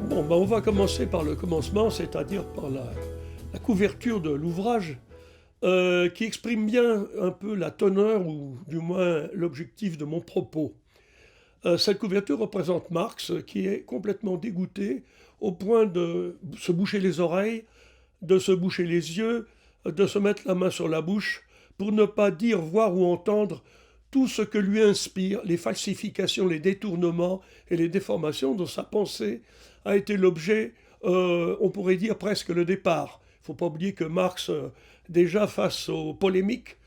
Bon, on va commencer par le commencement, c'est-à-dire par la couverture de l'ouvrage, qui exprime bien un peu la teneur, ou du moins l'objectif de mon propos. Cette couverture représente Marx, qui est complètement dégoûté, au point de se boucher les oreilles, de se boucher les yeux, de se mettre la main sur la bouche, pour ne pas dire, voir ou entendre tout ce que lui inspirent les falsifications, les détournements et les déformations dont sa pensée a été l'objet, on pourrait dire presque le départ. Il ne faut pas oublier que Marx, déjà face aux polémiques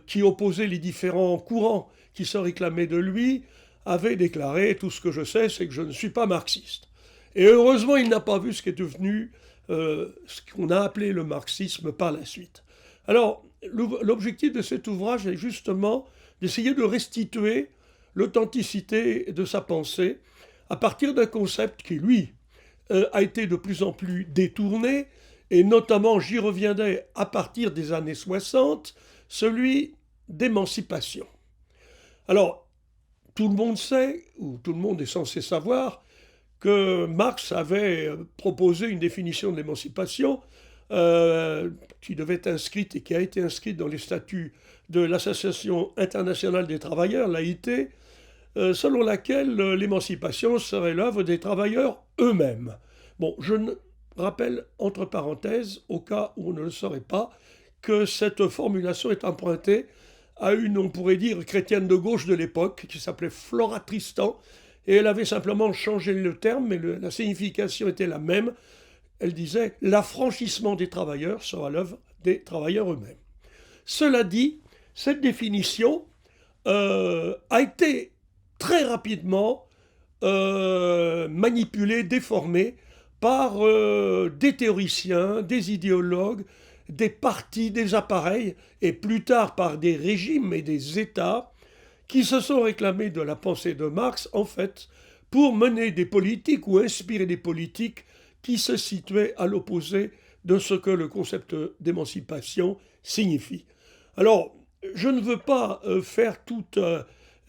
qui opposaient les différents courants qui se réclamaient de lui, avait déclaré « Tout ce que je sais, c'est que je ne suis pas marxiste ». Et heureusement, il n'a pas vu ce qui est devenu ce qu'on a appelé le marxisme par la suite. Alors, l'objectif de cet ouvrage est justement d'essayer de restituer l'authenticité de sa pensée à partir d'un concept qui, lui, a été de plus en plus détourné, et notamment, j'y reviendrai à partir des années 60, celui d'émancipation. Alors, tout le monde sait, ou tout le monde est censé savoir, que Marx avait proposé une définition de l'émancipation qui devait être inscrite et qui a été inscrite dans les statuts de l'Association internationale des travailleurs, l'AIT, selon laquelle l'émancipation serait l'œuvre des travailleurs eux-mêmes. Bon, je rappelle, entre parenthèses, au cas où on ne le saurait pas, que cette formulation est empruntée à une, on pourrait dire, chrétienne de gauche de l'époque, qui s'appelait Flora Tristan, et elle avait simplement changé le terme, mais la signification était la même. Elle disait « L'affranchissement des travailleurs sera l'œuvre des travailleurs eux-mêmes ». Cela dit, cette définition a été très rapidement manipulée, déformée par des théoriciens, des idéologues, des partis, des appareils, et plus tard par des régimes et des États qui se sont réclamés de la pensée de Marx, en fait, pour mener des politiques ou inspirer des politiques qui se situaient à l'opposé de ce que le concept d'émancipation signifie. Alors, je ne veux pas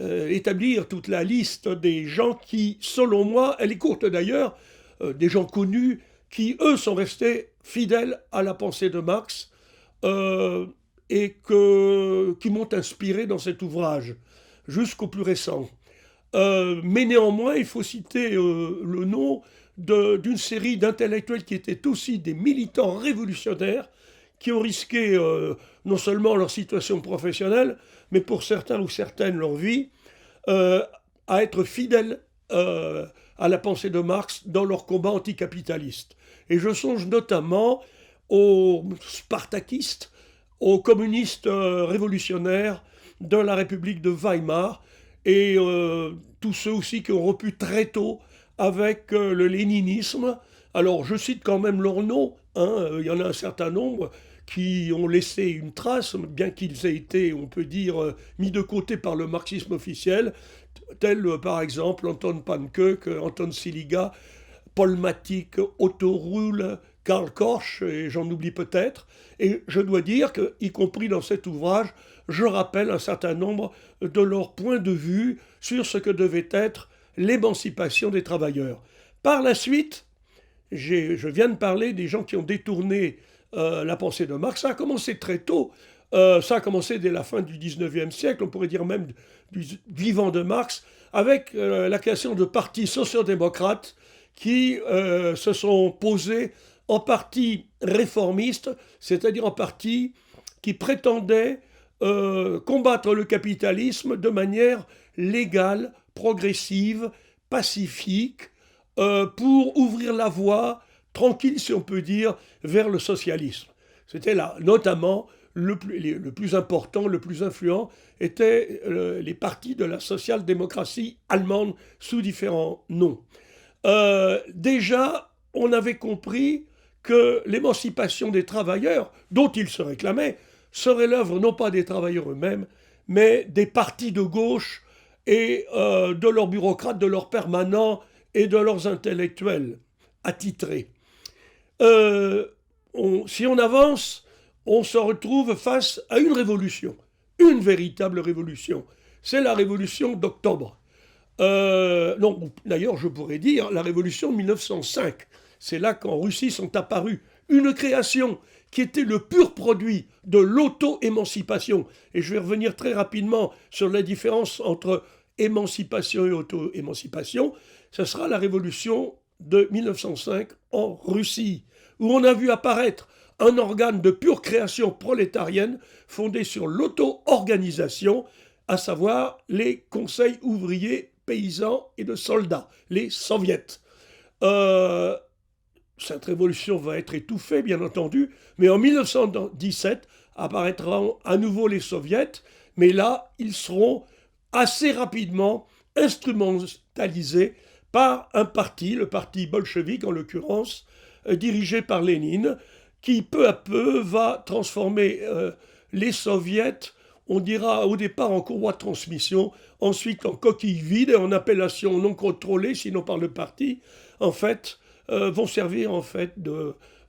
établir toute la liste des gens qui, selon moi, elle est courte d'ailleurs, des gens connus qui, eux, sont restés fidèles à la pensée de Marx et qui m'ont inspiré dans cet ouvrage, jusqu'au plus récent. Mais néanmoins, il faut citer le nom d'une série d'intellectuels qui étaient aussi des militants révolutionnaires, qui ont risqué non seulement leur situation professionnelle, mais pour certains ou certaines leur vie, à être fidèles à la pensée de Marx dans leur combat anticapitaliste. Et je songe notamment aux spartakistes, aux communistes révolutionnaires de la République de Weimar, et tous ceux aussi qui ont rompu très tôt avec le léninisme. Alors je cite quand même leurs noms, il y en a un certain nombre qui ont laissé une trace, bien qu'ils aient été, on peut dire, mis de côté par le marxisme officiel, tels par exemple Anton Pannekoek, Anton Siliga, Paul Matic, Otto Ruhl, Karl Korsch, et j'en oublie peut-être. Et je dois dire que, y compris dans cet ouvrage, je rappelle un certain nombre de leurs points de vue sur ce que devait être l'émancipation des travailleurs. Par la suite, je viens de parler des gens qui ont détourné la pensée de Marx. Ça a commencé très tôt, ça a commencé dès la fin du 19e siècle, on pourrait dire même du vivant de Marx, avec la création de partis sociodémocrates qui se sont posés en parti réformistes, c'est-à-dire en parti qui prétendaient combattre le capitalisme de manière légale, progressive, pacifique, pour ouvrir la voie, tranquille si on peut dire, vers le socialisme. C'était là, notamment, le plus important, le plus influent, étaient les partis de la social-démocratie allemande sous différents noms. Déjà, on avait compris que l'émancipation des travailleurs, dont ils se réclamaient, serait l'œuvre non pas des travailleurs eux-mêmes, mais des partis de gauche et de leurs bureaucrates, de leurs permanents et de leurs intellectuels attitrés. Si on avance, on se retrouve face à une révolution, une véritable révolution. C'est la révolution d'octobre. Non, d'ailleurs, je pourrais dire la révolution de 1905. C'est là qu'en Russie sont apparues une création qui était le pur produit de l'auto-émancipation. Et je vais revenir très rapidement sur la différence entre émancipation et auto-émancipation. Ce sera la révolution de 1905 en Russie, où on a vu apparaître un organe de pure création prolétarienne fondé sur l'auto-organisation, à savoir les conseils ouvriers, paysans et de soldats, les soviets. Cette révolution va être étouffée, bien entendu, mais en 1917 apparaîtront à nouveau les soviets, mais là, ils seront assez rapidement instrumentalisés par un parti, le parti bolchevique en l'occurrence, dirigé par Lénine, qui peu à peu va transformer les soviets, on dira au départ en courroie de transmission, ensuite en coquille vide et en appellation non contrôlée, sinon par le parti, en fait, vont servir en fait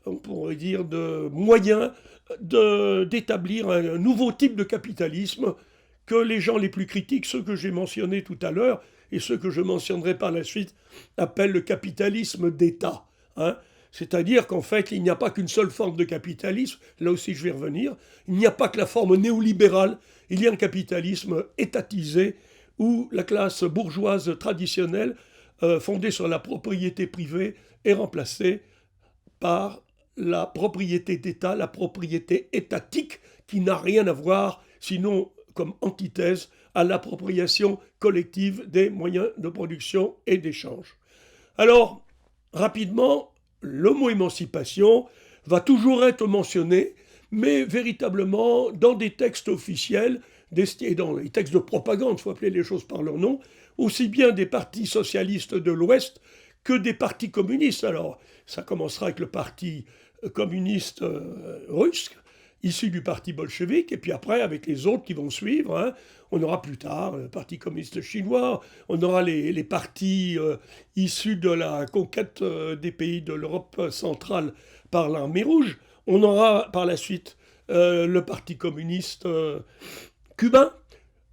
on pourrait dire, de moyen d'établir un nouveau type de capitalisme que les gens les plus critiques, ceux que j'ai mentionnés tout à l'heure et ceux que je mentionnerai par la suite, appellent le capitalisme d'État. Hein. C'est-à-dire qu'en fait, il n'y a pas qu'une seule forme de capitalisme, là aussi je vais revenir, il n'y a pas que la forme néolibérale, il y a un capitalisme étatisé où la classe bourgeoise traditionnelle, fondée sur la propriété privée, est remplacée par la propriété d'État, la propriété étatique, qui n'a rien à voir, sinon comme antithèse, à l'appropriation collective des moyens de production et d'échange. Alors, rapidement, le mot émancipation va toujours être mentionné, mais véritablement dans des textes officiels, et dans les textes de propagande, il faut appeler les choses par leur nom, aussi bien des partis socialistes de l'Ouest que des partis communistes. Alors, ça commencera avec le parti communiste russe, issu du parti bolchevique, et puis après, avec les autres qui vont suivre, hein, on aura plus tard le parti communiste chinois, on aura les partis issus de la conquête des pays de l'Europe centrale par l'armée rouge, on aura par la suite le parti communiste cubain.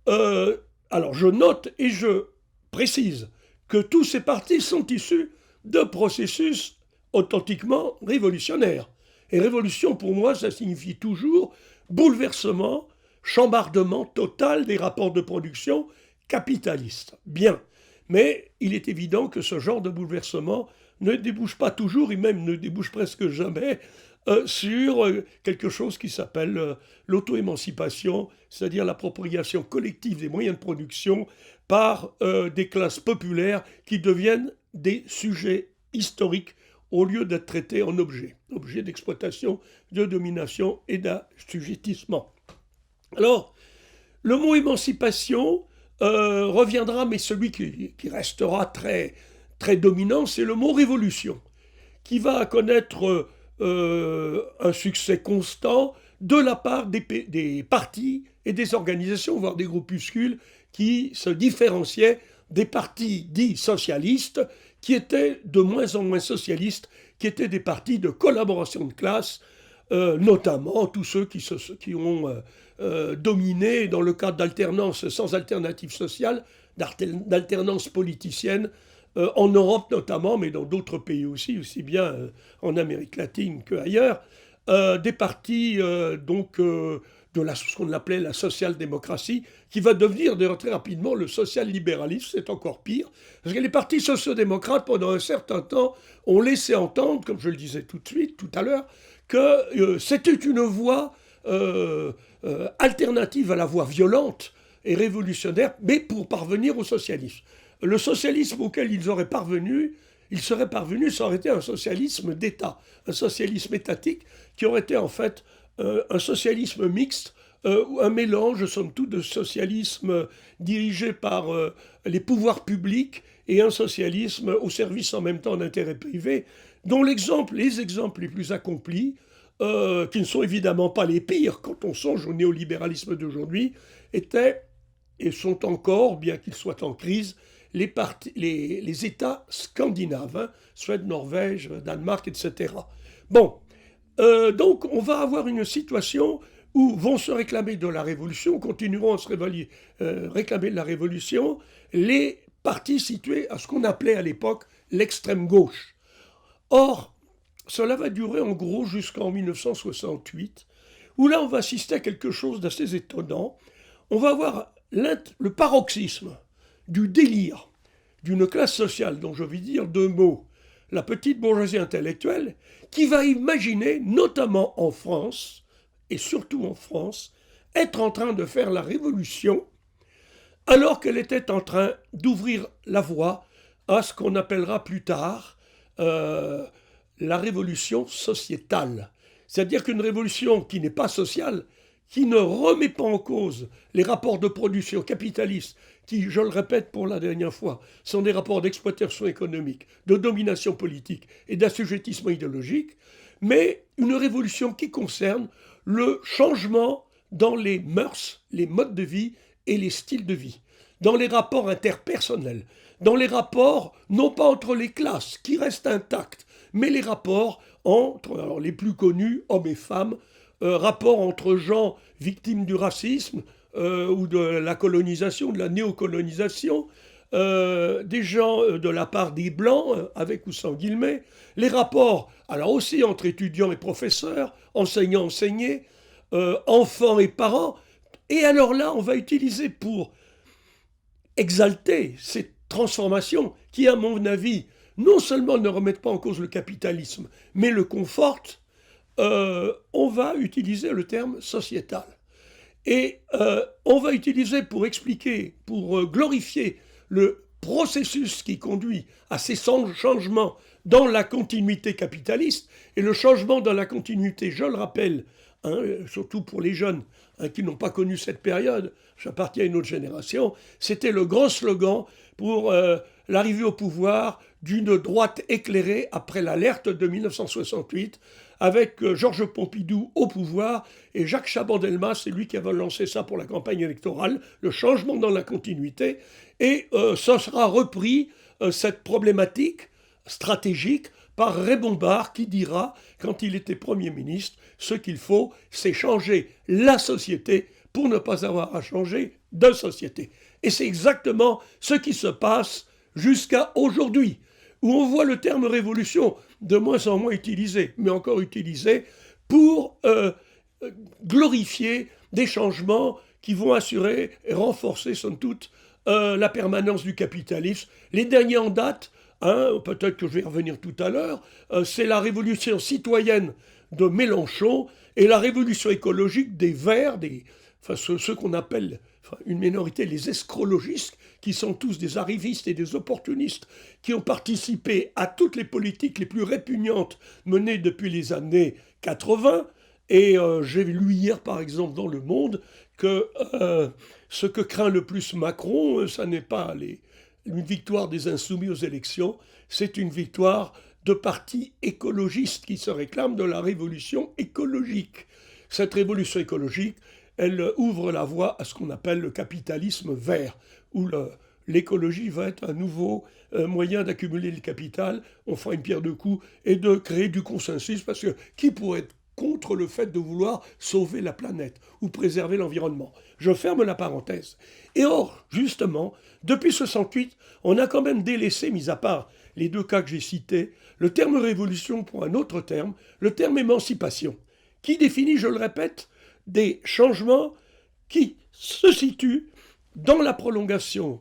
Alors je note et je précise que tous ces partis sont issus de processus authentiquement révolutionnaires. Et révolution, pour moi, ça signifie toujours bouleversement, chambardement total des rapports de production capitalistes. Bien, mais il est évident que ce genre de bouleversement ne débouche pas toujours, et même ne débouche presque jamais, sur quelque chose qui s'appelle l'auto-émancipation, c'est-à-dire l'appropriation collective des moyens de production par des classes populaires qui deviennent des sujets historiques au lieu d'être traités en objets d'exploitation, de domination et d'assujettissement. Alors, le mot émancipation reviendra, mais celui qui restera très, très dominant, c'est le mot révolution, qui va connaître un succès constant de la part des partis et des organisations, voire des groupuscules, qui se différenciaient des partis dits socialistes, qui étaient de moins en moins socialistes, qui étaient des partis de collaboration de classe, notamment tous ceux qui ont dominé dans le cadre d'alternance sans alternative sociale, d'alternance politicienne, en Europe notamment, mais dans d'autres pays aussi bien en Amérique latine qu'ailleurs, des partis de ce qu'on appelait la social-démocratie, qui va devenir d'ailleurs très rapidement le social-libéralisme, c'est encore pire, parce que les partis sociaux-démocrates, pendant un certain temps, ont laissé entendre, comme je le disais tout à l'heure, que c'était une voie alternative à la voie violente et révolutionnaire, mais pour parvenir au socialisme. Le socialisme auquel ils seraient parvenus, ça aurait été un socialisme d'État, un socialisme étatique, qui aurait été en fait un socialisme mixte, un mélange, somme toute, de socialisme dirigé par les pouvoirs publics et un socialisme au service en même temps d'intérêts privés, dont les exemples les plus accomplis, qui ne sont évidemment pas les pires quand on songe au néolibéralisme d'aujourd'hui, étaient et sont encore, bien qu'ils soient en crise, les États scandinaves, hein, Suède, Norvège, Danemark, etc. Bon, Donc on va avoir une situation où vont se réclamer de la révolution, continueront à se réclamer de la révolution, les partis situés à ce qu'on appelait à l'époque l'extrême gauche. Or, cela va durer en gros jusqu'en 1968, où là on va assister à quelque chose d'assez étonnant. On va avoir le paroxysme du délire d'une classe sociale dont je vais dire deux mots, la petite bourgeoisie intellectuelle, qui va imaginer, notamment en France, et surtout en France, être en train de faire la révolution, alors qu'elle était en train d'ouvrir la voie à ce qu'on appellera plus tard la révolution sociétale. C'est-à-dire qu'une révolution qui n'est pas sociale, qui ne remet pas en cause les rapports de production capitalistes, qui, je le répète pour la dernière fois, sont des rapports d'exploitation économique, de domination politique et d'assujettissement idéologique, mais une révolution qui concerne le changement dans les mœurs, les modes de vie et les styles de vie, dans les rapports interpersonnels, dans les rapports, non pas entre les classes, qui restent intacts, mais les rapports entre, alors les plus connus, hommes et femmes, rapports entre gens victimes du racisme ou de la colonisation, de la néocolonisation, des gens de la part des Blancs, avec ou sans guillemets, les rapports, alors aussi entre étudiants et professeurs, enseignants, enseignés, enfants et parents. Et alors là, on va utiliser pour exalter cette transformation qui, à mon avis, non seulement ne remettent pas en cause le capitalisme, mais le confortent, on va utiliser le terme sociétal. Et on va utiliser pour expliquer, pour glorifier le processus qui conduit à ces changements dans la continuité capitaliste, et le changement dans la continuité, je le rappelle, surtout pour les jeunes qui n'ont pas connu cette période, j'appartiens à une autre génération, c'était le grand slogan pour l'arrivée au pouvoir d'une droite éclairée après l'alerte de 1968, avec Georges Pompidou au pouvoir, et Jacques Chaban-Delmas, c'est lui qui avait lancé ça pour la campagne électorale, le changement dans la continuité, et ça sera repris, cette problématique stratégique, par Raymond Barre, qui dira, quand il était Premier ministre, ce qu'il faut, c'est changer la société pour ne pas avoir à changer de société. Et c'est exactement ce qui se passe jusqu'à aujourd'hui, où on voit le terme révolution de moins en moins utilisé, mais encore utilisé pour glorifier des changements qui vont assurer et renforcer, somme toute, la permanence du capitalisme. Les derniers en date, peut-être que je vais y revenir tout à l'heure, c'est la révolution citoyenne de Mélenchon et la révolution écologique des Verts, ceux qu'on appelle une minorité, les escrologistes, qui sont tous des arrivistes et des opportunistes, qui ont participé à toutes les politiques les plus répugnantes menées depuis les années 80. Et j'ai lu hier, par exemple, dans Le Monde, que ce que craint le plus Macron, ça n'est pas une victoire des insoumis aux élections, c'est une victoire de partis écologistes qui se réclament de la révolution écologique. Cette révolution écologique, elle ouvre la voie à ce qu'on appelle le capitalisme vert, où l'écologie va être un nouveau moyen d'accumuler le capital, on fera une pierre deux coups, et de créer du consensus, parce que qui pourrait être contre le fait de vouloir sauver la planète ou préserver l'environnement? Je ferme la parenthèse. Et or, justement, depuis 68, on a quand même délaissé, mis à part les deux cas que j'ai cités, le terme révolution pour un autre terme, le terme émancipation, qui définit, je le répète, des changements qui se situent dans la prolongation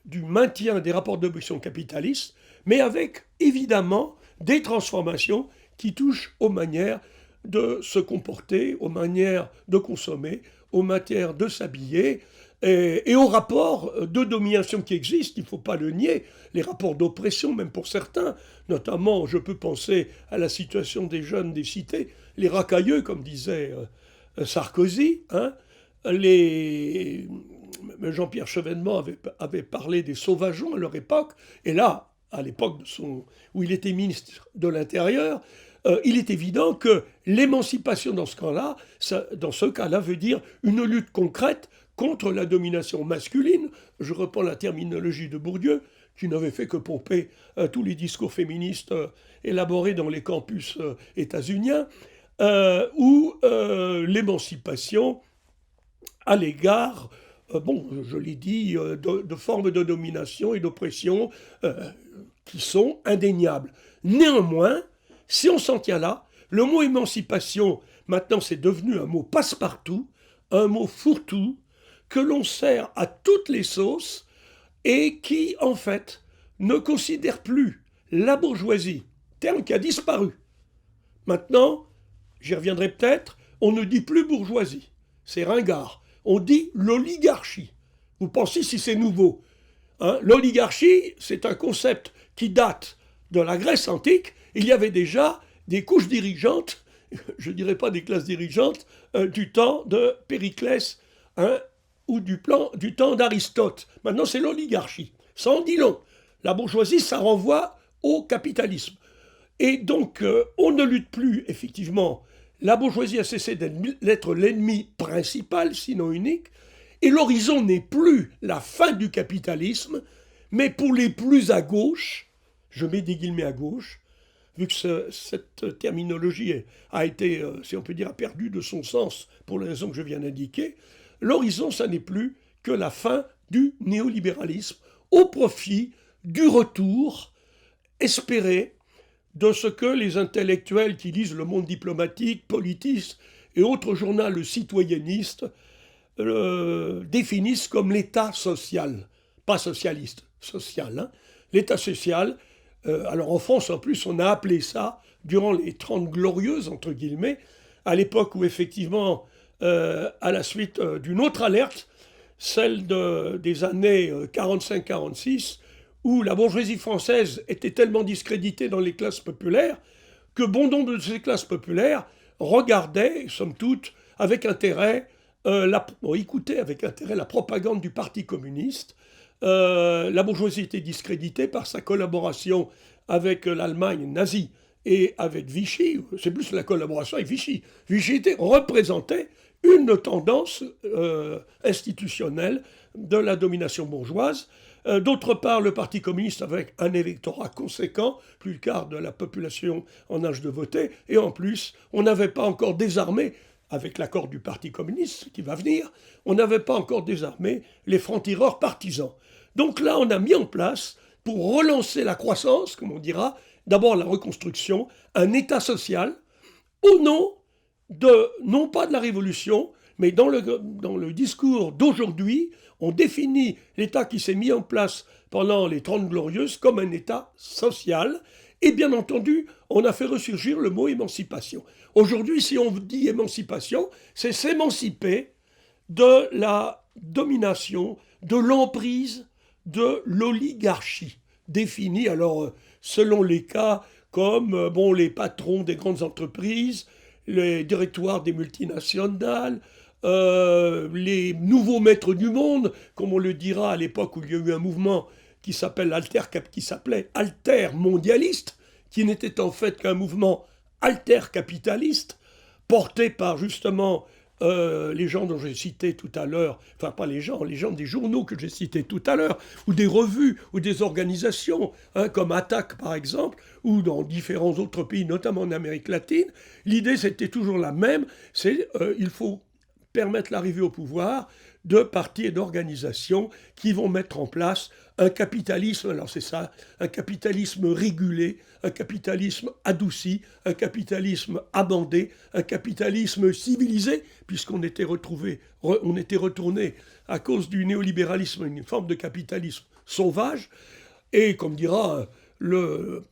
du maintien des rapports d'opposition capitalistes, mais avec évidemment des transformations qui touchent aux manières de se comporter, aux manières de consommer, aux manières de s'habiller, et aux rapports de domination qui existent, il ne faut pas le nier, les rapports d'oppression même pour certains, notamment je peux penser à la situation des jeunes des cités, les racailleux comme disait Sarkozy, Jean-Pierre Chevènement avait parlé des sauvageons à leur époque, et là, à l'époque où il était ministre de l'Intérieur, il est évident que l'émancipation dans ce cas-là veut dire une lutte concrète contre la domination masculine. Je reprends la terminologie de Bourdieu, qui n'avait fait que pomper tous les discours féministes élaborés dans les campus états-uniens. ou l'émancipation à l'égard, bon, je l'ai dit, de formes de domination et d'oppression qui sont indéniables. Néanmoins, si on s'en tient là, le mot émancipation, maintenant c'est devenu un mot passe-partout, un mot fourre-tout, que l'on sert à toutes les sauces et qui, en fait, ne considère plus la bourgeoisie, terme qui a disparu. Maintenant, j'y reviendrai peut-être, on ne dit plus bourgeoisie, c'est ringard, on dit l'oligarchie. Vous pensez si c'est nouveau, hein? L'oligarchie, c'est un concept qui date de la Grèce antique. Il y avait déjà des couches dirigeantes, je ne dirais pas des classes dirigeantes, du temps de Périclès, hein, ou du temps d'Aristote. Maintenant, c'est l'oligarchie. Ça en dit long. La bourgeoisie, ça renvoie au capitalisme. Et donc, on ne lutte plus, effectivement. La bourgeoisie a cessé d'être l'ennemi principal, sinon unique, et l'horizon n'est plus la fin du capitalisme, mais pour les plus à gauche, je mets des guillemets à gauche, vu que cette terminologie a été, si on peut dire, a perdu de son sens pour les raisons que je viens d'indiquer, l'horizon, ça n'est plus que la fin du néolibéralisme au profit du retour espéré de ce que les intellectuels qui lisent le Monde diplomatique, Politis et autres journaux citoyennistes définissent comme l'État social, pas socialiste, social, hein, l'État social. Alors en France, en plus, on a appelé ça, durant les 30 glorieuses, entre guillemets, à l'époque où effectivement, à la suite d'une autre alerte, celle des années 45-46, où la bourgeoisie française était tellement discréditée dans les classes populaires que bon nombre de ces classes populaires regardaient, somme toute, avec intérêt, écoutaient avec intérêt la propagande du Parti communiste. La bourgeoisie était discréditée par sa collaboration avec l'Allemagne nazie et avec Vichy. C'est plus la collaboration avec Vichy. Vichy représentait une tendance institutionnelle de la domination bourgeoise. D'autre part, le Parti communiste avec un électorat conséquent, plus le quart de la population en âge de voter, et en plus, on n'avait pas encore désarmé, avec l'accord du Parti communiste qui va venir, on n'avait pas encore désarmé les francs-tireurs partisans. Donc là, on a mis en place, pour relancer la croissance, comme on dira, d'abord la reconstruction, un État social, au nom non pas de la révolution, mais dans le discours d'aujourd'hui, on définit l'État qui s'est mis en place pendant les 30 glorieuses comme un État social. Et bien entendu, on a fait ressurgir le mot émancipation. Aujourd'hui, si on dit émancipation, c'est s'émanciper de la domination, de l'emprise de l'oligarchie, définie alors selon les cas comme les patrons des grandes entreprises, les directoires des multinationales, les nouveaux maîtres du monde, comme on le dira à l'époque où il y a eu un mouvement qui s'appelait alter-mondialiste, qui n'était en fait qu'un mouvement alter-capitaliste, porté par justement les gens dont j'ai cité tout à l'heure, enfin pas les gens des journaux que j'ai cités tout à l'heure, ou des revues, ou des organisations, hein, comme Attac par exemple, ou dans différents autres pays, notamment en Amérique latine. L'idée c'était toujours la même, c'est il faut permettre l'arrivée au pouvoir de partis et d'organisations qui vont mettre en place un capitalisme, alors c'est ça, un capitalisme régulé, un capitalisme adouci, un capitalisme amendé, un capitalisme civilisé, puisqu'on était retourné à cause du néolibéralisme, une forme de capitalisme sauvage, et comme dira une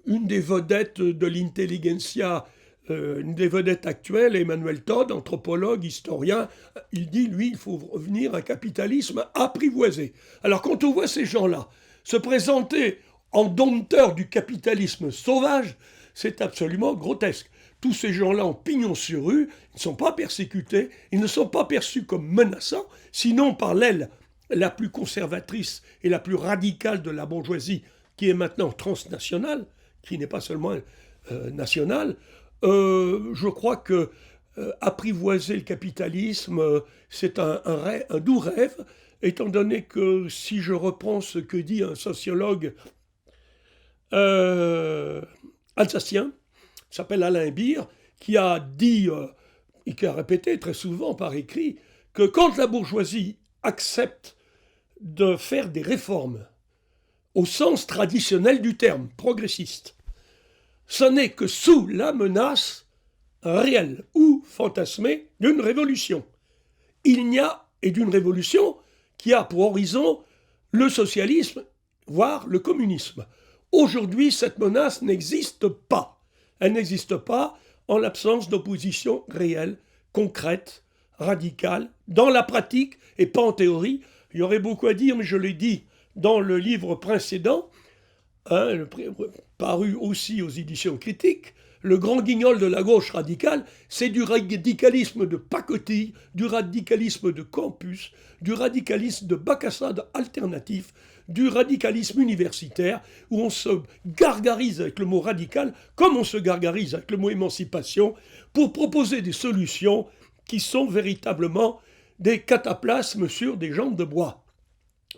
des vedettes de l'intelligentsia, une des vedettes actuelles, Emmanuel Todd, anthropologue, historien, il dit, lui, il faut revenir à un capitalisme apprivoisé. Alors quand on voit ces gens-là se présenter en dompteurs du capitalisme sauvage, c'est absolument grotesque. Tous ces gens-là en pignon sur rue, ils ne sont pas persécutés, ils ne sont pas perçus comme menaçants, sinon par l'aile la plus conservatrice et la plus radicale de la bourgeoisie, qui est maintenant transnationale, qui n'est pas seulement nationale. Je crois que apprivoiser le capitalisme, c'est un doux rêve, étant donné que si je reprends ce que dit un sociologue alsacien, qui s'appelle Alain Bir, qui a dit, et qui a répété très souvent par écrit, que quand la bourgeoisie accepte de faire des réformes, au sens traditionnel du terme, progressiste, ce n'est que sous la menace réelle ou fantasmée d'une révolution. Il n'y a, et d'une révolution qui a pour horizon le socialisme, voire le communisme. Aujourd'hui, cette menace n'existe pas. Elle n'existe pas en l'absence d'opposition réelle, concrète, radicale, dans la pratique et pas en théorie. Il y aurait beaucoup à dire, mais je l'ai dit dans le livre précédent, paru aussi aux éditions critiques, le grand guignol de la gauche radicale, c'est du radicalisme de pacotille, du radicalisme de campus, du radicalisme de bac à sable alternatif, du radicalisme universitaire, où on se gargarise avec le mot radical, comme on se gargarise avec le mot émancipation, pour proposer des solutions qui sont véritablement des cataplasmes sur des jambes de bois.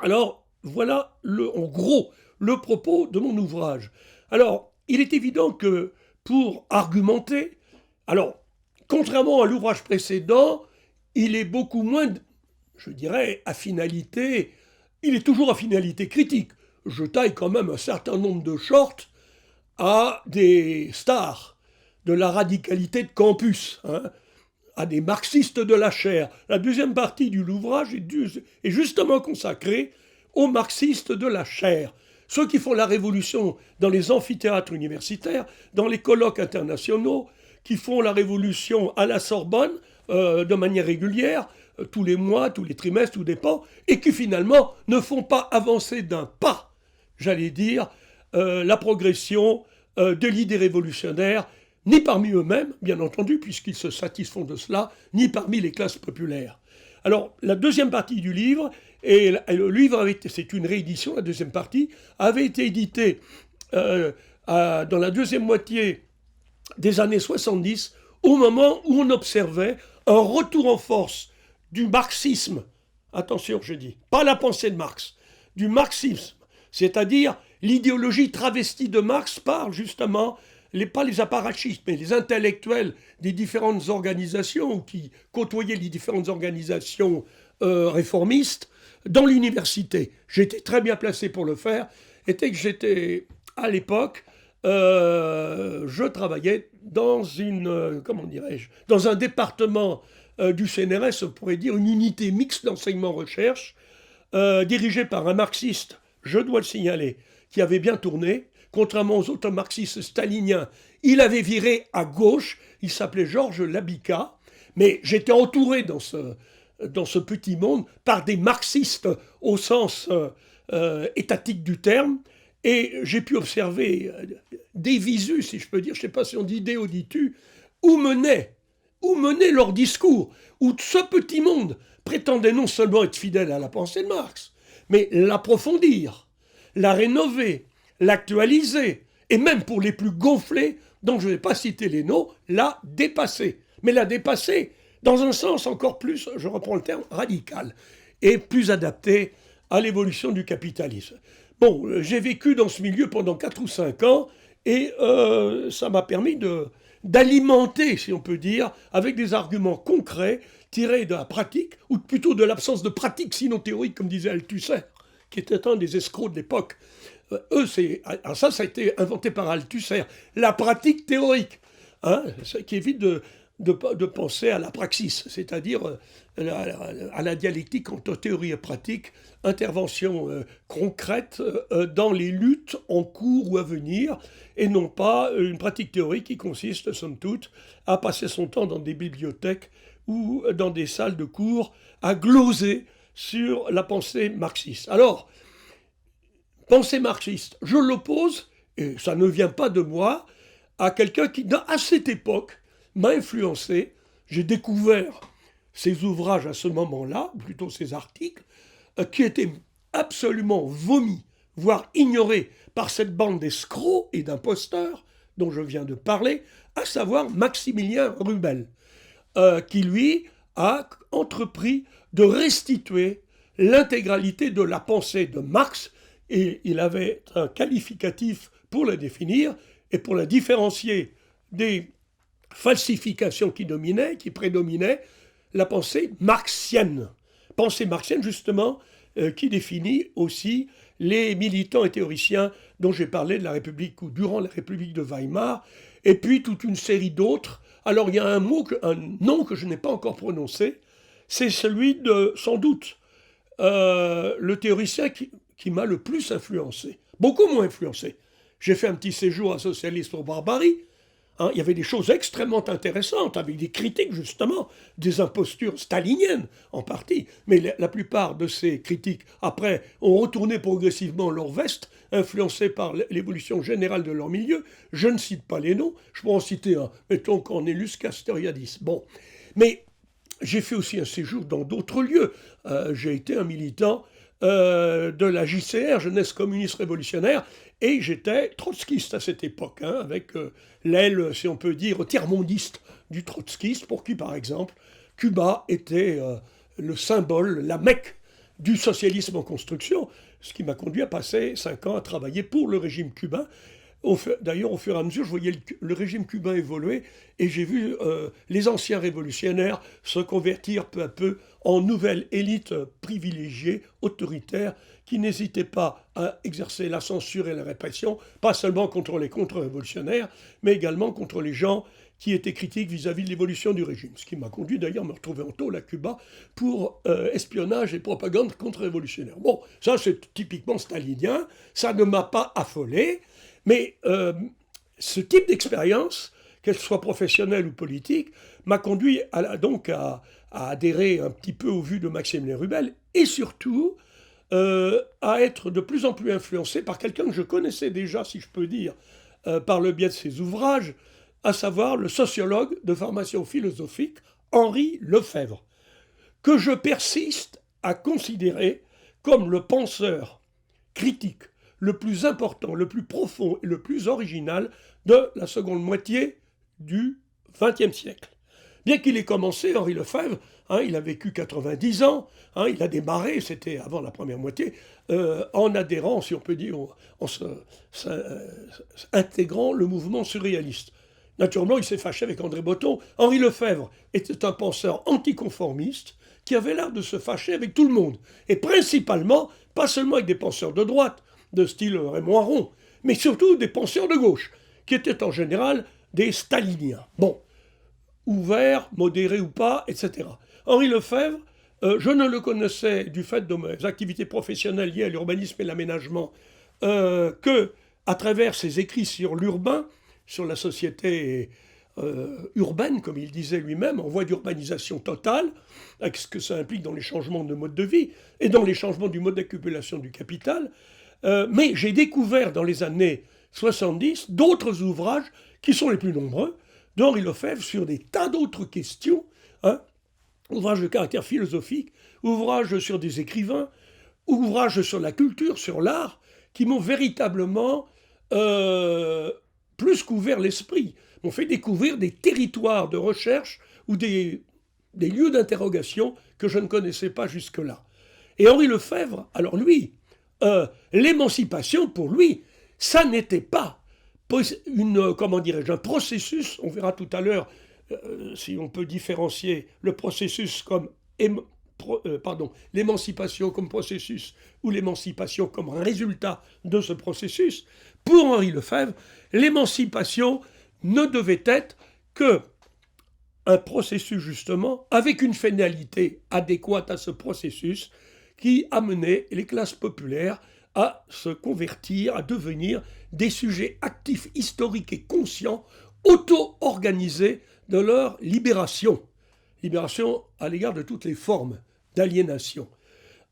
Alors, voilà en gros le propos de mon ouvrage. Alors, il est évident que pour argumenter, alors, contrairement à l'ouvrage précédent, il est beaucoup moins, je dirais, à finalité, il est toujours à finalité critique. Je taille quand même un certain nombre de shorts à des stars de la radicalité de campus, à des marxistes de la chair. La deuxième partie de l'ouvrage est justement consacrée aux marxistes de la chair. Ceux qui font la révolution dans les amphithéâtres universitaires, dans les colloques internationaux, qui font la révolution à la Sorbonne de manière régulière, tous les mois, tous les trimestres, tout dépend, et qui finalement ne font pas avancer d'un pas, j'allais dire, la progression de l'idée révolutionnaire, ni parmi eux-mêmes, bien entendu, puisqu'ils se satisfont de cela, ni parmi les classes populaires. Alors, la deuxième partie du livre, et le livre c'est une réédition, la deuxième partie, avait été édité dans la deuxième moitié des années 70, au moment où on observait un retour en force du marxisme, attention je dis, pas la pensée de Marx, du marxisme, c'est-à-dire l'idéologie travestie de Marx par justement, pas les apparatchistes, mais les intellectuels des différentes organisations qui côtoyaient les différentes organisations réformistes dans l'université. J'étais très bien placé pour le faire, était que j'étais à l'époque, je travaillais dans dans un département du CNRS, on pourrait dire une unité mixte d'enseignement-recherche, dirigée par un marxiste, je dois le signaler, qui avait bien tourné. Contrairement aux autres marxistes staliniens, il avait viré à gauche, il s'appelait Georges Labica, mais j'étais entouré dans ce petit monde par des marxistes au sens étatique du terme, et j'ai pu observer des visus, si je peux dire, je ne sais pas si on dit idée ou dit tu, où menait leur discours, où ce petit monde prétendait non seulement être fidèle à la pensée de Marx, mais l'approfondir, la rénover, l'actualiser, et même pour les plus gonflés, dont je ne vais pas citer les noms, la dépasser. Mais la dépasser dans un sens encore plus, je reprends le terme, radical, et plus adapté à l'évolution du capitalisme. Bon, j'ai vécu dans ce milieu pendant 4 ou 5 ans, et ça m'a permis d'alimenter, si on peut dire, avec des arguments concrets, tirés de la pratique, ou plutôt de l'absence de pratique sinon théorique, comme disait Althusser, qui était un des escrocs de l'époque. Ça a été inventé par Althusser, la pratique théorique, qui évite de penser à la praxis, c'est-à-dire à la dialectique entre théorie et pratique, intervention concrète dans les luttes en cours ou à venir, et non pas une pratique théorique qui consiste, somme toute, à passer son temps dans des bibliothèques ou dans des salles de cours à gloser sur la pensée marxiste. Alors, pensée marxiste, je l'oppose, et ça ne vient pas de moi, à quelqu'un qui, à cette époque, m'a influencé. J'ai découvert ses ouvrages à ce moment-là, plutôt ses articles, qui étaient absolument vomis, voire ignorés par cette bande d'escrocs et d'imposteurs dont je viens de parler, à savoir Maximilien Rubel, qui lui a entrepris de restituer l'intégralité de la pensée de Marx, et il avait un qualificatif pour la définir et pour la différencier des falsification qui prédominait, la pensée marxienne. Pensée marxienne, justement, qui définit aussi les militants et théoriciens dont j'ai parlé de la République ou durant la République de Weimar, et puis toute une série d'autres. Alors il y a un nom que je n'ai pas encore prononcé, c'est celui de, sans doute, le théoricien qui m'a le plus influencé, beaucoup moins influencé. J'ai fait un petit séjour à Socialiste pour Barbarie. Hein, il y avait des choses extrêmement intéressantes, avec des critiques justement, des impostures staliniennes en partie. Mais la plupart de ces critiques, après, ont retourné progressivement leur veste, influencés par l'évolution générale de leur milieu. Je ne cite pas les noms, je pourrais en citer un, mettons Cornelius Castoriadis. Bon, mais j'ai fait aussi un séjour dans d'autres lieux. J'ai été un militant de la JCR, Jeunesse communiste révolutionnaire, et j'étais trotskiste à cette époque, hein, avec l'aile, si on peut dire, tiers-mondiste du trotskisme, pour qui, par exemple, Cuba était le symbole, la Mecque du socialisme en construction, ce qui m'a conduit à passer 5 ans à travailler pour le régime cubain. D'ailleurs, au fur et à mesure, je voyais le régime cubain évoluer et j'ai vu les anciens révolutionnaires se convertir peu à peu en nouvelle élite privilégiée, autoritaire, qui n'hésitait pas à exercer la censure et la répression, pas seulement contre les contre-révolutionnaires, mais également contre les gens qui étaient critiques vis-à-vis de l'évolution du régime. Ce qui m'a conduit d'ailleurs à me retrouver en tôle à Cuba pour espionnage et propagande contre-révolutionnaire. Bon, ça c'est typiquement stalinien, ça ne m'a pas affolé, mais ce type d'expérience, qu'elle soit professionnelle ou politique, m'a conduit donc à adhérer un petit peu aux vues de Maxime Lérubel et surtout à être de plus en plus influencé par quelqu'un que je connaissais déjà, si je peux dire, par le biais de ses ouvrages, à savoir le sociologue de formation philosophique Henri Lefebvre, que je persiste à considérer comme le penseur critique le plus important, le plus profond et le plus original de la seconde moitié du XXe siècle. Bien qu'il ait commencé, Henri Lefebvre, hein, il a vécu 90 ans, hein, il a démarré, c'était avant la première moitié, en adhérant, si on peut dire, en intégrant le mouvement surréaliste. Naturellement, il s'est fâché avec André Breton. Henri Lefebvre était un penseur anticonformiste qui avait l'air de se fâcher avec tout le monde. Et principalement, pas seulement avec des penseurs de droite, de style Raymond Aron, mais surtout des penseurs de gauche, qui étaient en général des staliniens. Bon, ouverts, modérés ou pas, etc. Henri Lefebvre, je ne le connaissais du fait de mes activités professionnelles liées à l'urbanisme et l'aménagement que à travers ses écrits sur l'urbain, sur la société urbaine, comme il disait lui-même, en voie d'urbanisation totale, avec ce que ça implique dans les changements de mode de vie et dans les changements du mode d'accumulation du capital. Mais j'ai découvert dans les années 70 d'autres ouvrages qui sont les plus nombreux d'Henri Lefebvre sur des tas d'autres questions, hein, ouvrages de caractère philosophique, ouvrages sur des écrivains, ouvrages sur la culture, sur l'art, qui m'ont véritablement plus qu'ouvert l'esprit, m'ont fait découvrir des territoires de recherche ou des lieux d'interrogation que je ne connaissais pas jusque-là. Et Henri Lefebvre, alors lui, l'émancipation pour lui, ça n'était pas un processus, on verra tout à l'heure si on peut différencier le processus comme l'émancipation comme processus ou l'émancipation comme un résultat de ce processus. Pour Henri Lefebvre, l'émancipation ne devait être que un processus justement avec une finalité adéquate à ce processus qui amenait les classes populaires à se convertir, à devenir des sujets actifs, historiques et conscients, auto-organisés de leur libération. Libération à l'égard de toutes les formes d'aliénation.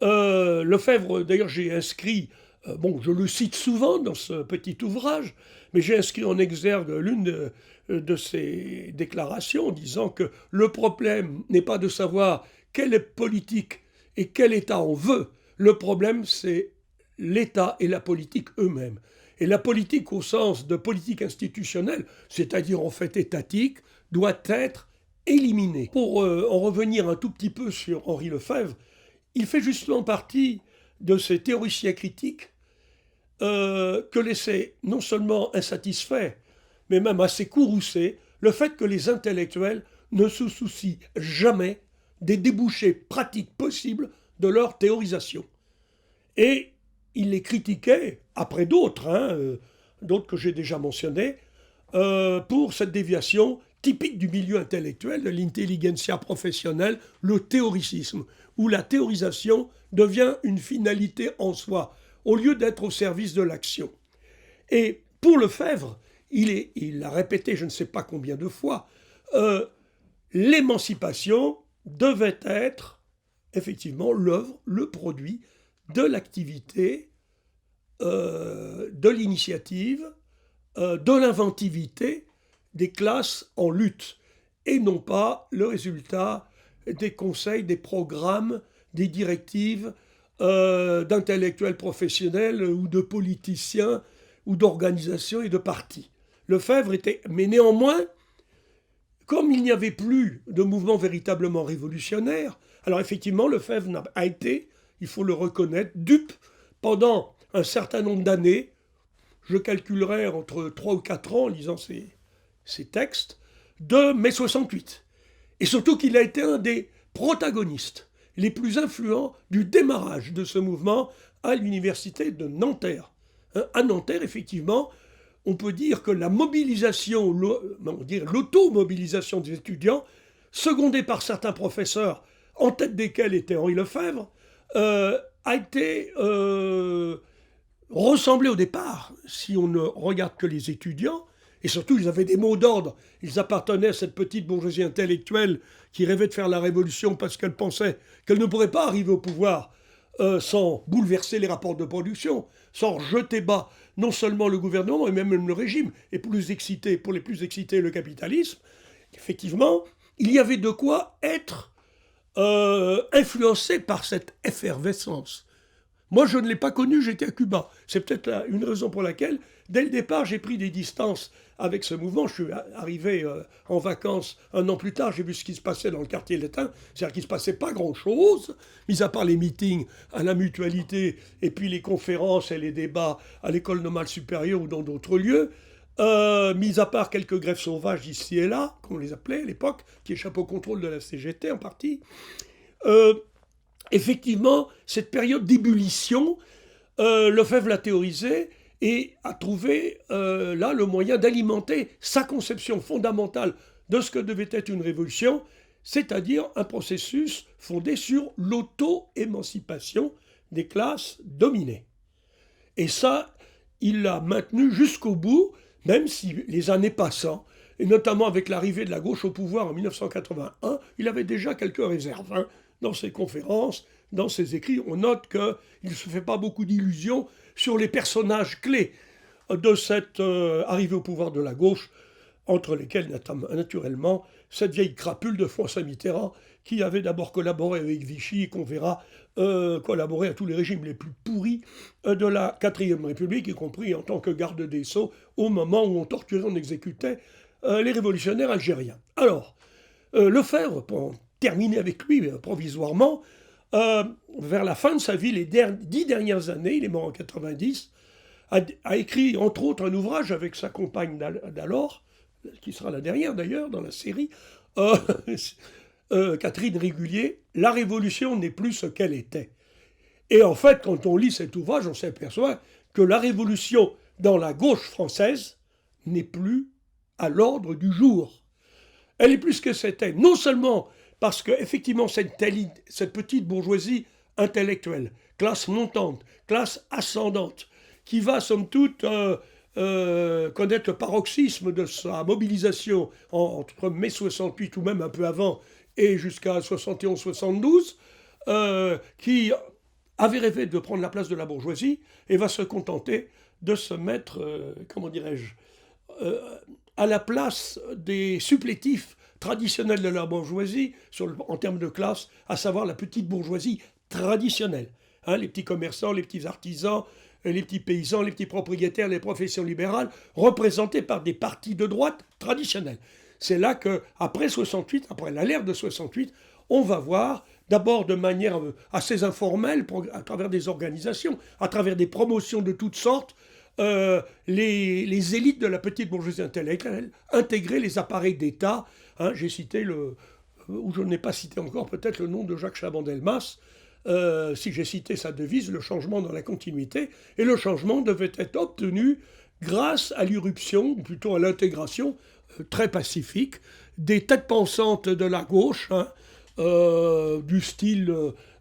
Lefebvre, d'ailleurs, j'ai inscrit, je le cite souvent dans ce petit ouvrage, mais j'ai inscrit en exergue l'une de ses déclarations, disant que le problème n'est pas de savoir quelle politique et quel État on veut. Le problème, c'est l'État et la politique eux-mêmes. Et la politique au sens de politique institutionnelle, c'est-à-dire en fait étatique, doit être éliminée. Pour en revenir un tout petit peu sur Henri Lefebvre, il fait justement partie de ces théoriciens critiques que laissait non seulement insatisfait, mais même assez courroucé le fait que les intellectuels ne se soucient jamais des débouchés pratiques possibles de leur théorisation. Et il les critiquait, après d'autres, d'autres que j'ai déjà mentionnés, pour cette déviation typique du milieu intellectuel, de l'intelligentsia professionnelle, le théoricisme, où la théorisation devient une finalité en soi, au lieu d'être au service de l'action. Et pour Lefebvre, il l'a répété je ne sais pas combien de fois, l'émancipation devait être effectivement l'œuvre, le produit de l'activité, de l'initiative, de l'inventivité des classes en lutte, et non pas le résultat des conseils, des programmes, des directives d'intellectuels professionnels ou de politiciens ou d'organisations et de partis. Lefebvre était, mais néanmoins, comme il n'y avait plus de mouvement véritablement révolutionnaire, alors effectivement Lefebvre a été, il faut le reconnaître, dupe pendant un certain nombre d'années, je calculerai entre 3 ou 4 ans en lisant ces textes, de mai 68. Et surtout qu'il a été un des protagonistes les plus influents du démarrage de ce mouvement à l'université de Nanterre. À Nanterre, effectivement, on peut dire que la mobilisation, l'automobilisation des étudiants, secondée par certains professeurs, en tête desquels était Henri Lefebvre, a été ressemblée au départ, si on ne regarde que les étudiants, et surtout ils avaient des mots d'ordre, ils appartenaient à cette petite bourgeoisie intellectuelle qui rêvait de faire la révolution parce qu'elle pensait qu'elle ne pourrait pas arriver au pouvoir sans bouleverser les rapports de production, sans jeter bas non seulement le gouvernement, mais même le régime, et pour les plus excités, le capitalisme. Effectivement, il y avait de quoi être influencé par cette effervescence. Moi, je ne l'ai pas connu, j'étais à Cuba. C'est peut-être une raison pour laquelle, dès le départ, j'ai pris des distances avec ce mouvement. Je suis arrivé en vacances un an plus tard, j'ai vu ce qui se passait dans le quartier latin. C'est-à-dire qu'il ne se passait pas grand-chose, mis à part les meetings à la Mutualité, et puis les conférences et les débats à l'école normale supérieure ou dans d'autres lieux. Mis à part quelques grèves sauvages ici et là, qu'on les appelait à l'époque, qui échappent au contrôle de la CGT en partie. Effectivement, cette période d'ébullition, Lefebvre l'a théorisée et a trouvé là le moyen d'alimenter sa conception fondamentale de ce que devait être une révolution, c'est-à-dire un processus fondé sur l'auto-émancipation des classes dominées. Et ça, il l'a maintenu jusqu'au bout, même si les années passant, et notamment avec l'arrivée de la gauche au pouvoir en 1981, il avait déjà quelques réserves. Dans ses conférences, dans ses écrits, on note qu'il ne se fait pas beaucoup d'illusions sur les personnages clés de cette arrivée au pouvoir de la gauche, entre lesquels naturellement cette vieille crapule de François Mitterrand, qui avait d'abord collaboré avec Vichy et qu'on verra collaborer à tous les régimes les plus pourris de la 4e République, y compris en tant que garde des Sceaux, au moment où on torturait, on exécutait les révolutionnaires algériens. Alors, Lefebvre, pour terminer avec lui provisoirement, vers la fin de sa vie, les 10 dernières années, il est mort en 90, a écrit entre autres un ouvrage avec sa compagne d'alors, qui sera la dernière d'ailleurs dans la série, Catherine Régulier, La Révolution n'est plus ce qu'elle était. Et en fait, quand on lit cet ouvrage, on s'aperçoit que la Révolution dans la gauche française n'est plus à l'ordre du jour. Elle est plus ce que c'était, non seulement parce qu'effectivement cette petite bourgeoisie intellectuelle, classe montante, classe ascendante, qui va somme toute connaître le paroxysme de sa mobilisation entre mai 68 ou même un peu avant et jusqu'à 71-72, qui avait rêvé de prendre la place de la bourgeoisie et va se contenter de se mettre, à la place des supplétifs traditionnels de la bourgeoisie en termes de classe, à savoir la petite bourgeoisie traditionnelle. Les petits commerçants, les petits artisans, les petits paysans, les petits propriétaires, les professions libérales, représentés par des partis de droite traditionnels. C'est là qu'après 68, après l'ère de 68, on va voir, d'abord de manière assez informelle, à travers des organisations, à travers des promotions de toutes sortes, les élites de la petite bourgeoisie intellectuelle intégraient les appareils d'État. Hein, j'ai cité ou je n'ai pas cité encore peut-être le nom de Jacques Chaban-Delmas. Si j'ai cité sa devise, le changement dans la continuité, et le changement devait être obtenu grâce à l'irruption, ou plutôt à l'intégration très pacifique, des têtes pensantes de la gauche, hein, du style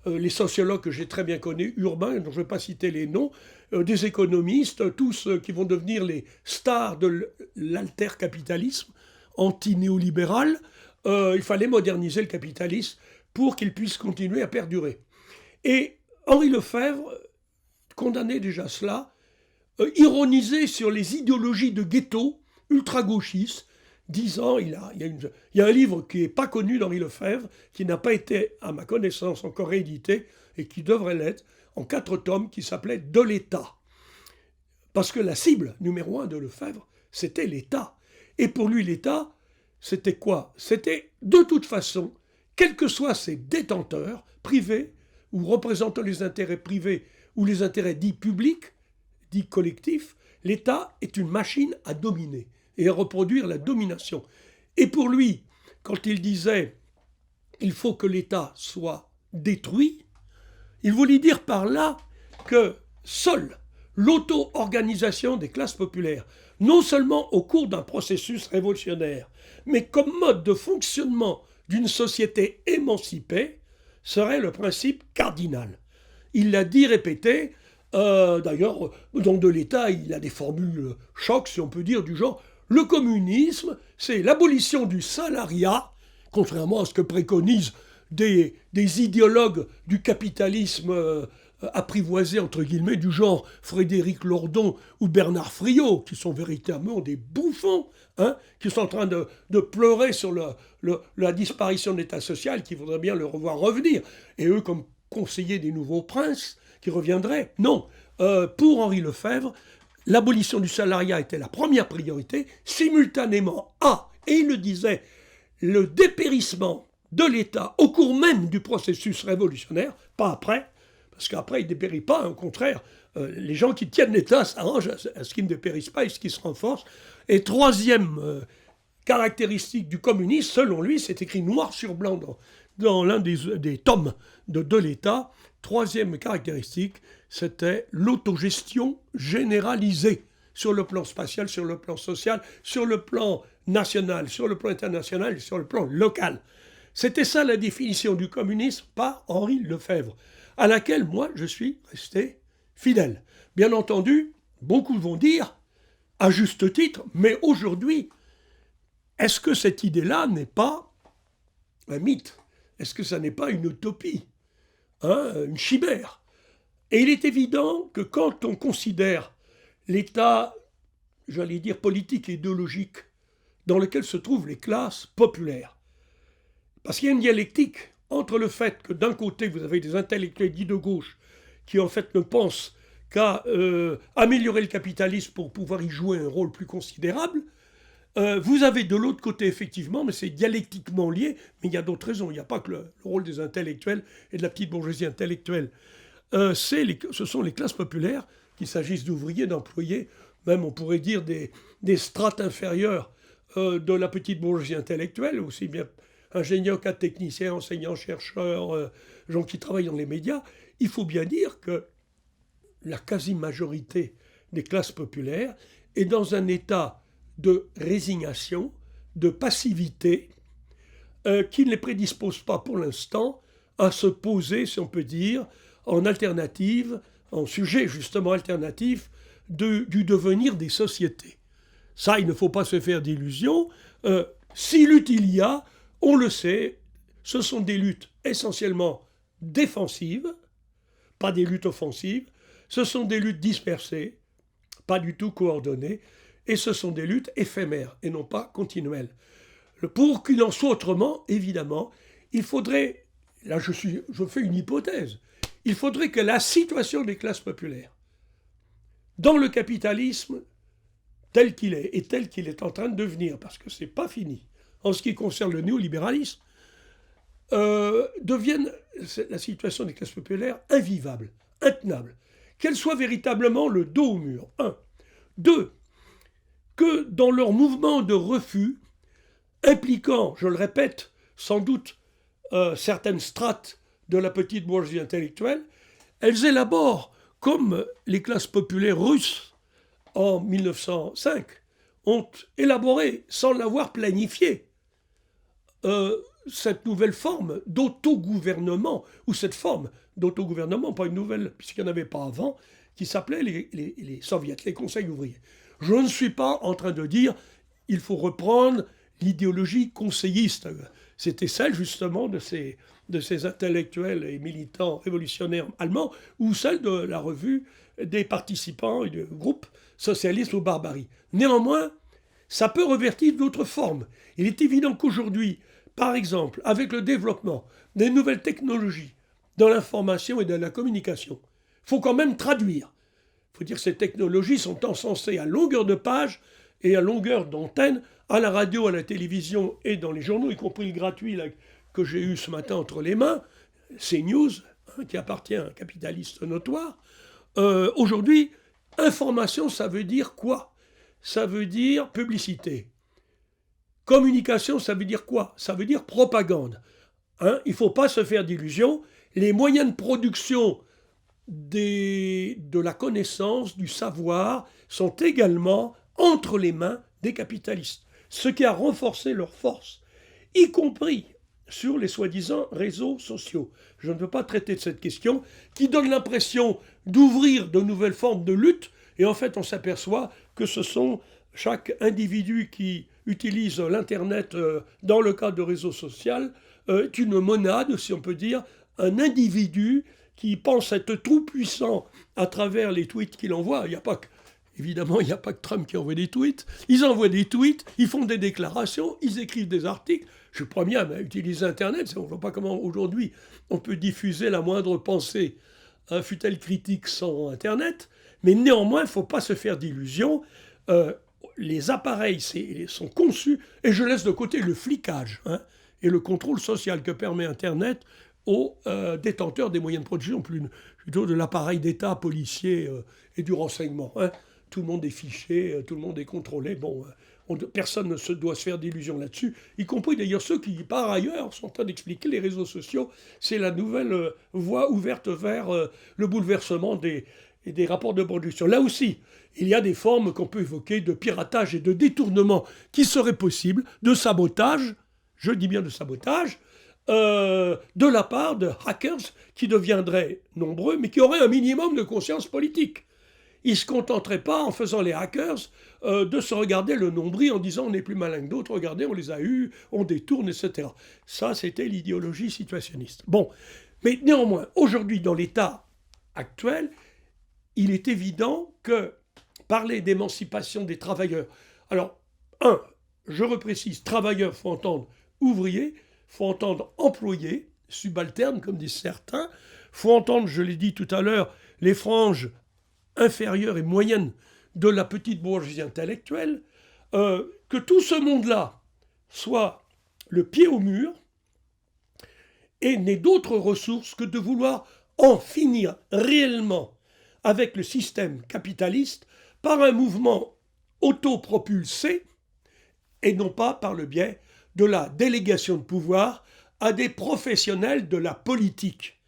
les sociologues que j'ai très bien connus, urbains, dont je ne vais pas citer les noms, des économistes, tous qui vont devenir les stars de l'altercapitalisme anti-néolibéral. Il fallait moderniser le capitalisme pour qu'il puisse continuer à perdurer. Et Henri Lefebvre condamnait déjà cela, ironisait sur les idéologies de ghetto ultra-gauchistes, disant, il y a un livre qui n'est pas connu d'Henri Lefebvre, qui n'a pas été, à ma connaissance, encore réédité, et qui devrait l'être, en 4 tomes, qui s'appelait « De l'État ». Parce que la cible numéro 1 de Lefebvre, c'était l'État. Et pour lui, l'État, c'était quoi? C'était, de toute façon, quels que soient ses détenteurs, privés, ou représentant les intérêts privés, ou les intérêts dits publics, dits collectifs, l'État est une machine à dominer et à reproduire la domination. Et pour lui, quand il disait « il faut que l'État soit détruit », il voulait dire par là que seule l'auto-organisation des classes populaires, non seulement au cours d'un processus révolutionnaire, mais comme mode de fonctionnement d'une société émancipée, serait le principe cardinal. Il l'a dit, répété, d'ailleurs, dans De l'État, il a des formules chocs, si on peut dire, du genre « le communisme, c'est l'abolition du salariat », contrairement à ce que préconisent des idéologues du capitalisme apprivoisés, entre guillemets, du genre Frédéric Lordon ou Bernard Friot, qui sont véritablement des bouffons, hein, qui sont en train de pleurer sur la disparition de l'État social, qui voudraient bien le revoir revenir. Et eux, comme conseillers des nouveaux princes, qui reviendraient. Non, pour Henri Lefebvre, l'abolition du salariat était la première priorité, simultanément à, et il le disait, le dépérissement de l'État au cours même du processus révolutionnaire, pas après, parce qu'après il ne dépérit pas, au contraire, les gens qui tiennent l'État s'arrangent à ce qu'il ne dépérisse pas et ce qu'il se renforce. Et troisième caractéristique du communisme, selon lui, c'est écrit noir sur blanc dans l'un des tomes de l'État, troisième caractéristique, c'était l'autogestion généralisée sur le plan spatial, sur le plan social, sur le plan national, sur le plan international, sur le plan local. C'était ça la définition du communisme par Henri Lefebvre, à laquelle moi je suis resté fidèle. Bien entendu, beaucoup vont dire, à juste titre, mais aujourd'hui, est-ce que cette idée-là n'est pas un mythe? Est-ce que ça n'est pas une utopie, hein, une chimère? Et il est évident que quand on considère l'état, j'allais dire politique et idéologique, dans lequel se trouvent les classes populaires, parce qu'il y a une dialectique entre le fait que d'un côté vous avez des intellectuels dits de gauche qui en fait ne pensent qu'à améliorer le capitalisme pour pouvoir y jouer un rôle plus considérable, vous avez de l'autre côté, effectivement, mais c'est dialectiquement lié, mais il y a d'autres raisons. Il n'y a pas que le rôle des intellectuels et de la petite bourgeoisie intellectuelle. Ce sont les classes populaires, qu'il s'agisse d'ouvriers, d'employés, même on pourrait dire des strates inférieures de la petite bourgeoisie intellectuelle, aussi bien ingénieurs qu'à techniciens, enseignants, chercheurs, gens qui travaillent dans les médias. Il faut bien dire que la quasi-majorité des classes populaires est dans un état de résignation, de passivité, qui ne les prédispose pas pour l'instant à se poser, si on peut dire, en alternative, en sujet justement alternatif du devenir des sociétés. Ça, il ne faut pas se faire d'illusions. Si lutte il y a, on le sait, ce sont des luttes essentiellement défensives, pas des luttes offensives, ce sont des luttes dispersées, pas du tout coordonnées, et ce sont des luttes éphémères et non pas continuelles. Pour qu'il en soit autrement, évidemment, il faudrait, là je fais une hypothèse, il faudrait que la situation des classes populaires, dans le capitalisme tel qu'il est, et tel qu'il est en train de devenir, parce que ce n'est pas fini, en ce qui concerne le néolibéralisme, devienne la situation des classes populaires invivable, intenable, qu'elle soit véritablement le dos au mur. Deux, que dans leur mouvement de refus, impliquant, je le répète, sans doute certaines strates de la petite bourgeoisie intellectuelle, elles élaborent, comme les classes populaires russes en 1905, ont élaboré, sans l'avoir planifié, cette nouvelle forme d'autogouvernement, ou cette forme d'autogouvernement, pas une nouvelle, puisqu'il n'y en avait pas avant, qui s'appelait les soviets, les conseils ouvriers. Je ne suis pas en train de dire il faut reprendre l'idéologie conseilliste. C'était celle justement de ces intellectuels et militants révolutionnaires allemands, ou celle de la revue des participants et du groupe Socialisme ou Barbarie. Néanmoins, ça peut revêtir d'autres formes. Il est évident qu'aujourd'hui, par exemple, avec le développement des nouvelles technologies dans l'information et dans la communication, il faut quand même traduire. Il faut dire que ces technologies sont encensées à longueur de page et à longueur d'antenne, à la radio, à la télévision et dans les journaux, y compris le gratuit là, que j'ai eu ce matin entre les mains, CNews, qui appartient à un capitaliste notoire. Aujourd'hui, information, ça veut dire quoi? Ça veut dire publicité. Communication, ça veut dire quoi? Ça veut dire propagande. Il ne faut pas se faire d'illusions. Les moyens de production de la connaissance, du savoir, sont également entre les mains des capitalistes. Ce qui a renforcé leur force, y compris sur les soi-disant réseaux sociaux. Je ne veux pas traiter de cette question, qui donne l'impression d'ouvrir de nouvelles formes de lutte, et en fait on s'aperçoit que ce sont chaque individu qui utilise l'Internet dans le cadre de réseau social est une monade, si on peut dire, un individu qui pense être tout puissant à travers les tweets qu'il envoie. Évidemment, il n'y a pas que Trump qui envoie des tweets. Ils envoient des tweets, ils font des déclarations, ils écrivent des articles. Je crois bien à utiliser Internet. On ne voit pas comment aujourd'hui on peut diffuser la moindre pensée, fût-elle critique, sans Internet. Mais néanmoins, il ne faut pas se faire d'illusions. Les appareils sont conçus, et je laisse de côté le flicage et le contrôle social que permet Internet aux détenteurs des moyens de production, plutôt de l'appareil d'État, policier et du renseignement. Tout le monde est fiché, tout le monde est contrôlé. Bon, personne ne doit se faire d'illusions là-dessus, y compris d'ailleurs ceux qui, par ailleurs, sont en train d'expliquer les réseaux sociaux. C'est la nouvelle voie ouverte vers le bouleversement des rapports de production. Là aussi, il y a des formes qu'on peut évoquer de piratage et de détournement qui seraient possibles, de sabotage, je dis bien de sabotage, de la part de hackers qui deviendraient nombreux, mais qui auraient un minimum de conscience politique. Ils ne se contenteraient pas, en faisant les hackers, de se regarder le nombril en disant on est plus malin que d'autres, regardez, on les a eus, on détourne, etc. Ça, c'était l'idéologie situationniste. Bon, mais néanmoins, aujourd'hui, dans l'état actuel, il est évident que parler d'émancipation des travailleurs... Alors, je reprécise, travailleurs, il faut entendre ouvriers, il faut entendre employés, subalternes, comme disent certains, il faut entendre, je l'ai dit tout à l'heure, les franges inférieures et moyennes de la petite bourgeoisie intellectuelle, que tout ce monde-là soit le pied au mur et n'ait d'autre ressource que de vouloir en finir réellement avec le système capitaliste par un mouvement autopropulsé et non pas par le biais de la délégation de pouvoir à des professionnels de la politique.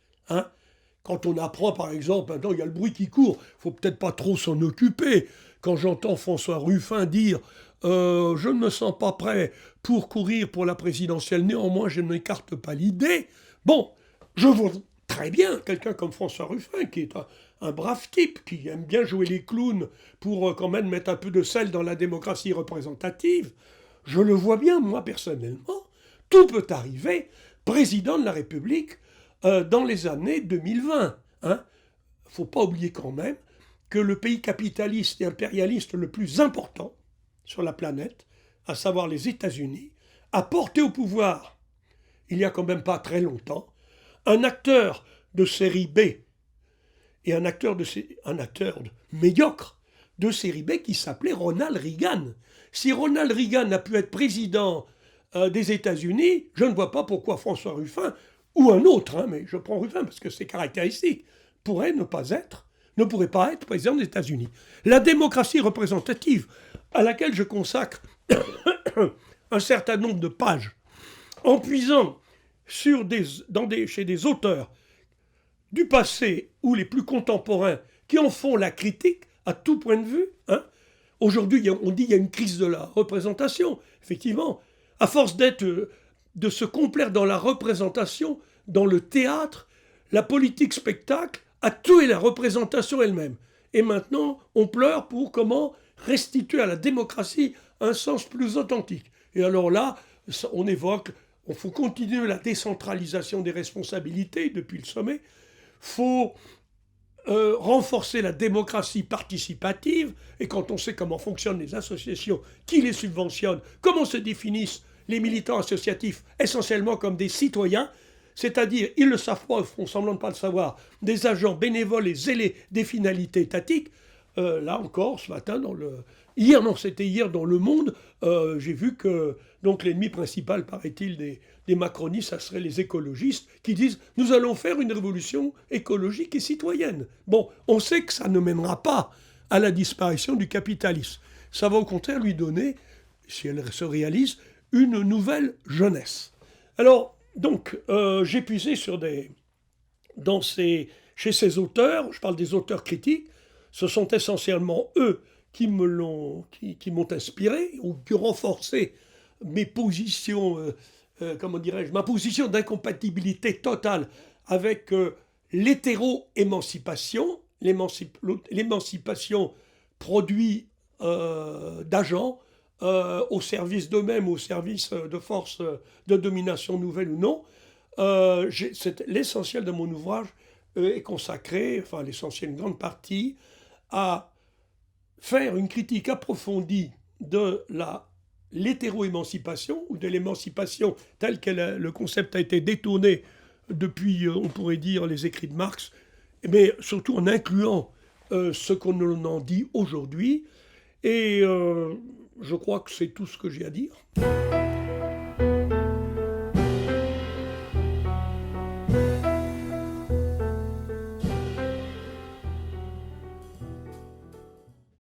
Quand on apprend, par exemple, maintenant il y a le bruit qui court, il ne faut peut-être pas trop s'en occuper. Quand j'entends François Ruffin dire « je ne me sens pas prêt pour courir pour la présidentielle, néanmoins je n'écarte pas l'idée », bon, je vois très bien quelqu'un comme François Ruffin, qui est un brave type, qui aime bien jouer les clowns pour quand même mettre un peu de sel dans la démocratie représentative. Je le vois bien, moi, personnellement. Tout peut arriver, président de la République, dans les années 2020. Il ne faut pas oublier quand même que le pays capitaliste et impérialiste le plus important sur la planète, à savoir les États-Unis, a porté au pouvoir, il n'y a quand même pas très longtemps, un acteur de série B et un acteur médiocre de série B qui s'appelait Ronald Reagan. Si Ronald Reagan a pu être président des États-Unis, je ne vois pas pourquoi François Ruffin, ou un autre, mais je prends Ruffin parce que c'est caractéristique, pourrait ne pas être ne pourrait pas être président des États-Unis. La démocratie représentative, à laquelle je consacre un certain nombre de pages, en puisant chez des auteurs du passé ou les plus contemporains qui en font la critique à tout point de vue. Aujourd'hui, on dit qu'il y a une crise de la représentation. Effectivement, à force de se complaire dans la représentation, dans le théâtre, la politique spectacle a tué la représentation elle-même. Et maintenant, on pleure pour comment restituer à la démocratie un sens plus authentique. Et alors là, on évoque, il faut continuer la décentralisation des responsabilités depuis le sommet, il faut renforcer la démocratie participative, et quand on sait comment fonctionnent les associations, qui les subventionnent, comment se définissent les militants associatifs essentiellement comme des citoyens, c'est-à-dire, ils le savent pas, ils font semblant de ne pas le savoir, des agents bénévoles et zélés des finalités étatiques. Là encore, ce matin, c'était hier dans Le Monde, j'ai vu que donc l'ennemi principal, paraît-il, des macronistes, ça serait les écologistes, qui disent « nous allons faire une révolution écologique et citoyenne ». Bon, on sait que ça ne mènera pas à la disparition du capitalisme. Ça va au contraire lui donner, si elle se réalise, une nouvelle jeunesse. Alors, donc, j'ai puisé chez ces auteurs, je parle des auteurs critiques, ce sont essentiellement eux qui m'ont inspiré ou qui ont renforcé mes positions, ma position d'incompatibilité totale avec l'hétéro-émancipation, l'émancipation produit d'agents au service d'eux-mêmes, au service de forces de domination nouvelles ou non. L'essentiel de mon ouvrage est consacré, enfin l'essentiel, une grande partie, à faire une critique approfondie de l'hétéro-émancipation, ou de l'émancipation telle que le concept a été détourné depuis, on pourrait dire, les écrits de Marx, mais surtout en incluant ce qu'on en dit aujourd'hui. Et je crois que c'est tout ce que j'ai à dire.